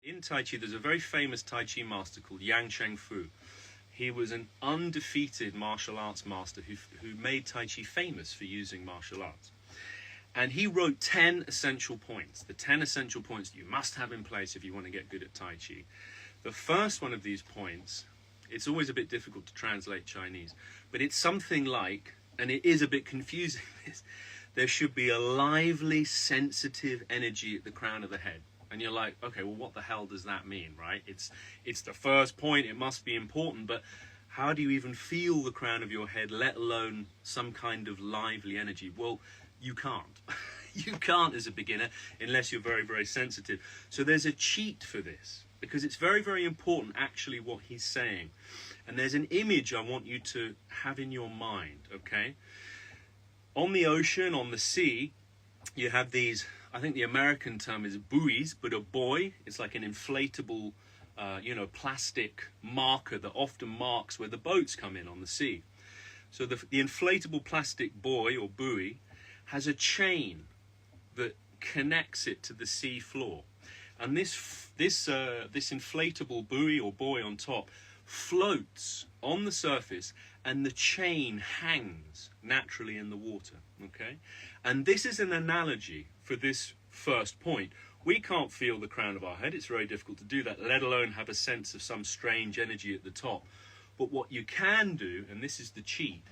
In Tai Chi, there's a very famous Tai Chi master called Yang Cheng Fu. He was an undefeated martial arts master who made Tai Chi famous for using martial arts. And he wrote 10 essential points, the 10 essential points you must have in place if you want to get good at Tai Chi. The first one of these points, it's always a bit difficult to translate Chinese, but it's something like, and it is a bit confusing, there should be a lively, sensitive energy at the crown of the head. And you're like, okay, well, what the hell does that mean, right? It's the first point, it must be important, but how do you even feel the crown of your head, let alone some kind of lively energy? Well, you can't. You can't as a beginner unless you're very, very sensitive. So there's a cheat for this, because it's very, very important actually what he's saying. And there's an image I want you to have in your mind, okay? On the ocean, on the sea, you have these, I think the American term is buoys, but a buoy, it's like an inflatable, plastic marker that often marks where the boats come in on the sea. So the inflatable plastic buoy or buoy has a chain that connects it to the sea floor. And this inflatable buoy or buoy on top floats on the surface, and the chain hangs naturally in the water, okay? And this is an analogy for this first point. We can't feel the crown of our head. It's very difficult to do that, let alone have a sense of some strange energy at the top. But what you can do, and this is the cheat,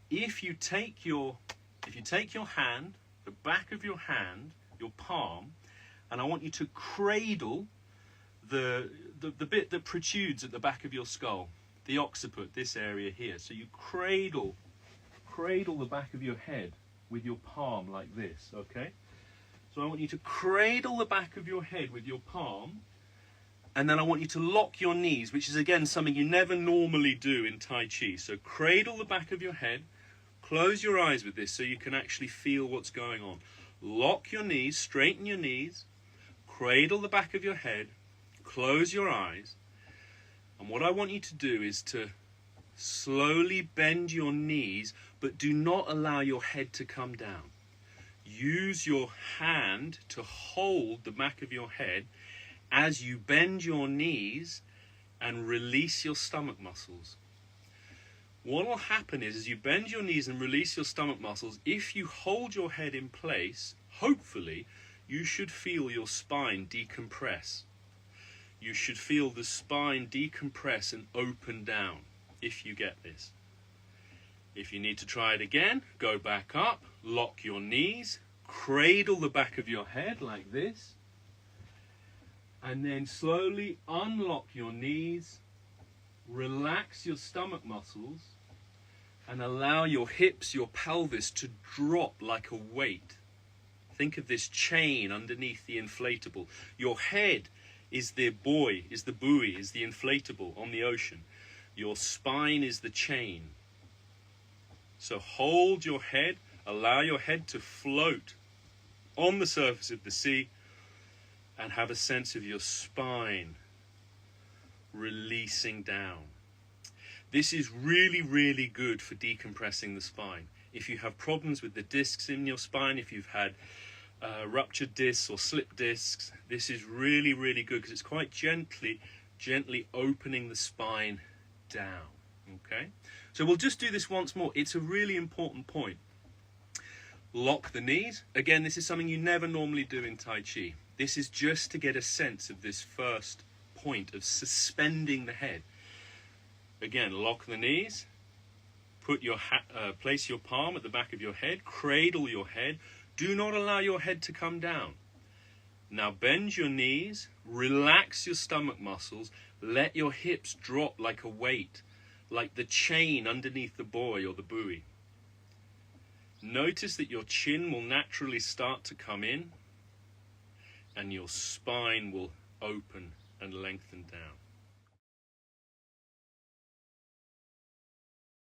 if you take your hand, the back of your hand, your palm, and I want you to cradle the bit that protrudes at the back of your skull, the occiput, this area here. So you cradle the back of your head with your palm like this, okay? So I want you to cradle the back of your head with your palm, and then I want you to lock your knees, which is again something you never normally do in Tai Chi. So cradle the back of your head, close your eyes with this so you can actually feel what's going on. Lock your knees, straighten your knees, cradle the back of your head, close your eyes, and what I want you to do is to slowly bend your knees, but do not allow your head to come down. Use your hand to hold the back of your head as you bend your knees and release your stomach muscles. What will happen is, as you bend your knees and release your stomach muscles, if you hold your head in place, hopefully, you should feel your spine decompress. You should feel the spine decompress and open down, if you get this. If you need to try it again, go back up, lock your knees, cradle the back of your head like this, and then slowly unlock your knees, relax your stomach muscles, and allow your hips, your pelvis to drop like a weight. Think of this chain underneath the inflatable. Your head is the buoy, is the inflatable on the ocean. Your spine is the chain. So hold your head, allow your head to float on the surface of the sea, and have a sense of your spine releasing down. This is really, really good for decompressing the spine. If you have problems with the discs in your spine, if you've had ruptured discs or slip discs, this is really, really good because it's quite gently opening the spine down, okay? So we'll just do this once more. It's a really important point. Lock the knees. Again, this is something you never normally do in Tai Chi. This is just to get a sense of this first point of suspending the head. Again, lock the knees. Put your place your palm at the back of your head. Cradle your head. Do not allow your head to come down. Now bend your knees. Relax your stomach muscles. Let your hips drop like a weight, like the chain underneath the buoy or the buoy. Notice that your chin will naturally start to come in, and your spine will open and lengthen down.